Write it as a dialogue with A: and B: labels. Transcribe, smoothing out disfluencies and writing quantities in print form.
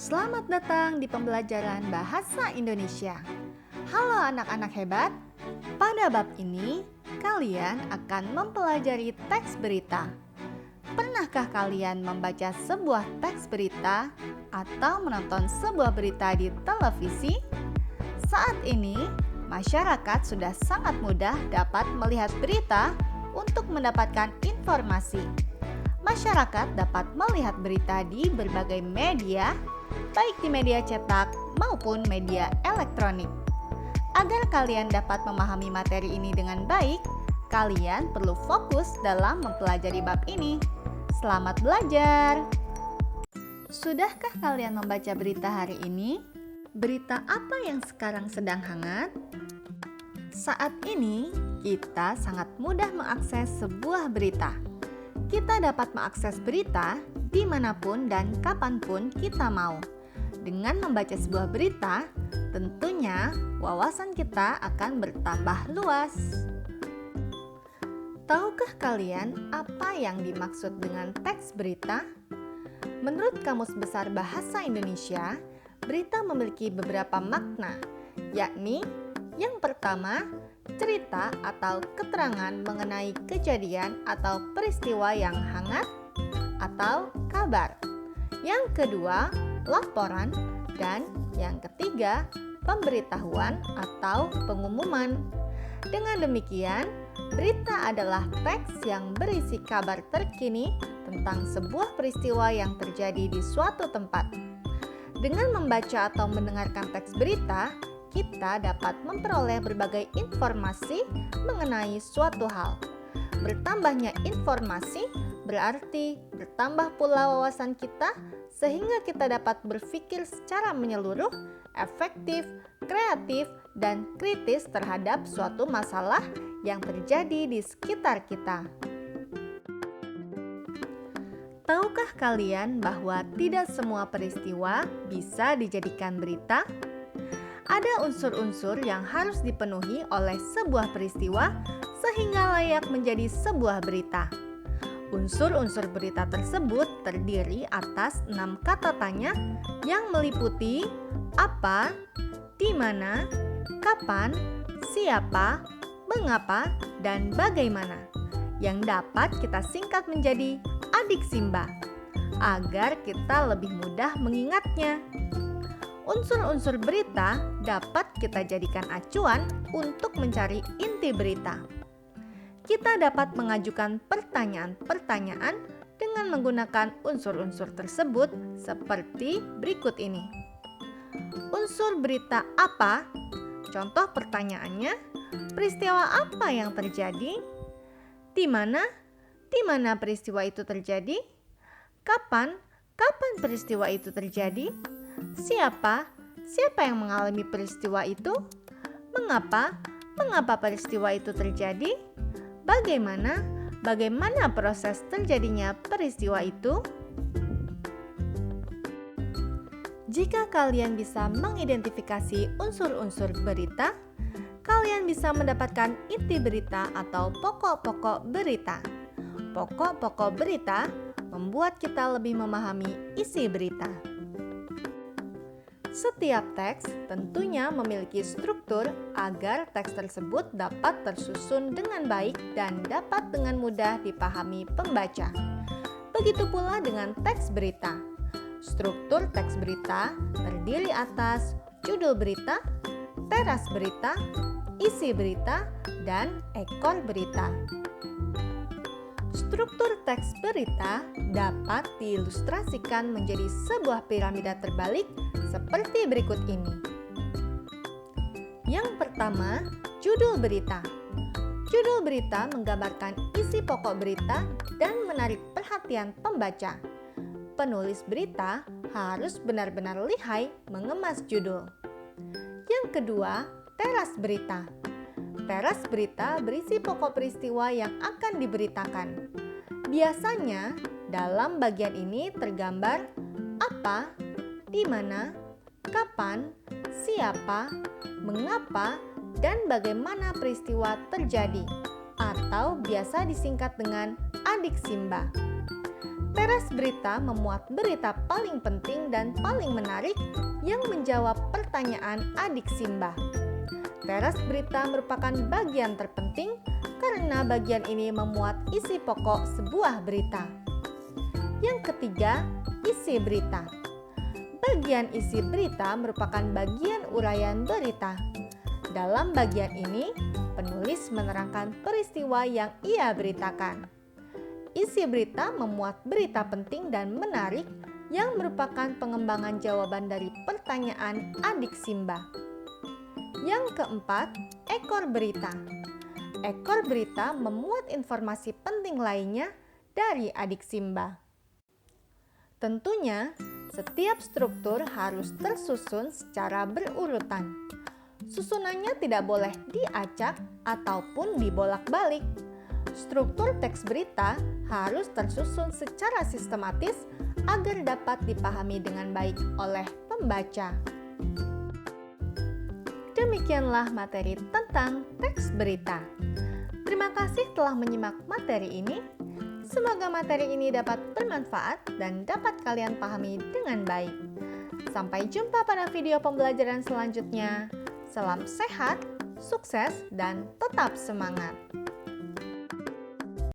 A: Selamat datang di pembelajaran Bahasa Indonesia. Halo anak-anak hebat. Pada bab ini, kalian akan mempelajari teks berita. Pernahkah kalian membaca sebuah teks berita atau menonton sebuah berita di televisi? Saat ini, masyarakat sudah sangat mudah dapat melihat berita untuk mendapatkan informasi. Masyarakat dapat melihat berita di berbagai media, baik di media cetak maupun media elektronik. Agar kalian dapat memahami materi ini dengan baik, kalian perlu fokus dalam mempelajari bab ini. Selamat belajar! Sudahkah kalian membaca berita hari ini? Berita apa yang sekarang sedang hangat? Saat ini, kita sangat mudah mengakses sebuah berita. Kita dapat mengakses berita dimanapun dan kapanpun kita mau. Dengan membaca sebuah berita, tentunya wawasan kita akan bertambah luas. Tahukah kalian apa yang dimaksud dengan teks berita? Menurut Kamus Besar Bahasa Indonesia, berita memiliki beberapa makna, yakni yang pertama, cerita atau keterangan mengenai kejadian atau peristiwa yang hangat atau kabar. Yang kedua, laporan, dan yang ketiga, pemberitahuan atau pengumuman. Dengan demikian, berita adalah teks yang berisi kabar terkini tentang sebuah peristiwa yang terjadi di suatu tempat. Dengan membaca atau mendengarkan teks berita, kita dapat memperoleh berbagai informasi mengenai suatu hal. Bertambahnya informasi berarti bertambah pula wawasan kita, sehingga kita dapat berpikir secara menyeluruh, efektif, kreatif, dan kritis terhadap suatu masalah yang terjadi di sekitar kita. Tahukah kalian bahwa tidak semua peristiwa bisa dijadikan berita? Ada unsur-unsur yang harus dipenuhi oleh sebuah peristiwa sehingga layak menjadi sebuah berita. Unsur-unsur berita tersebut terdiri atas 6 kata tanya yang meliputi apa, di mana, kapan, siapa, mengapa, dan bagaimana, yang dapat kita singkat menjadi adik Simba agar kita lebih mudah mengingatnya. Unsur-unsur berita dapat kita jadikan acuan untuk mencari inti berita. Kita dapat mengajukan pertanyaan-pertanyaan dengan menggunakan unsur-unsur tersebut seperti berikut ini. Unsur berita apa? Contoh pertanyaannya, peristiwa apa yang terjadi? Di mana? Di mana peristiwa itu terjadi? Kapan? Kapan peristiwa itu terjadi? Siapa? Siapa yang mengalami peristiwa itu? Mengapa? Mengapa peristiwa itu terjadi? Bagaimana? Bagaimana proses terjadinya peristiwa itu? Jika kalian bisa mengidentifikasi unsur-unsur berita, kalian bisa mendapatkan inti berita atau pokok-pokok berita. Pokok-pokok berita membuat kita lebih memahami isi berita. Setiap teks tentunya memiliki struktur agar teks tersebut dapat tersusun dengan baik dan dapat dengan mudah dipahami pembaca. Begitu pula dengan teks berita. Struktur teks berita terdiri atas judul berita, teras berita, isi berita, dan ekor berita. Struktur teks berita dapat diilustrasikan menjadi sebuah piramida terbalik seperti berikut ini. Yang pertama, judul berita. Judul berita menggambarkan isi pokok berita dan menarik perhatian pembaca. Penulis berita harus benar-benar lihai mengemas judul. Yang kedua, teras berita. Teras berita berisi pokok peristiwa yang akan diberitakan. Biasanya, dalam bagian ini tergambar apa, di mana, kapan, siapa, mengapa, dan bagaimana peristiwa terjadi, atau biasa disingkat dengan adik Simba. Teras berita memuat berita paling penting dan paling menarik yang menjawab pertanyaan adik Simba. Teras berita merupakan bagian terpenting karena bagian ini memuat isi pokok sebuah berita. Yang ketiga, isi berita. Bagian isi berita merupakan bagian uraian berita. Dalam bagian ini, penulis menerangkan peristiwa yang ia beritakan. Isi berita memuat berita penting dan menarik yang merupakan pengembangan jawaban dari pertanyaan adik Simba. Yang keempat, ekor berita. Ekor berita memuat informasi penting lainnya dari adik Simba. Tentunya, setiap struktur harus tersusun secara berurutan. Susunannya tidak boleh diacak ataupun dibolak-balik. Struktur teks berita harus tersusun secara sistematis agar dapat dipahami dengan baik oleh pembaca. Demikianlah materi tentang teks berita. Terima kasih telah menyimak materi ini. Semoga materi ini dapat bermanfaat dan dapat kalian pahami dengan baik. Sampai jumpa pada video pembelajaran selanjutnya. Salam sehat, sukses, dan tetap semangat!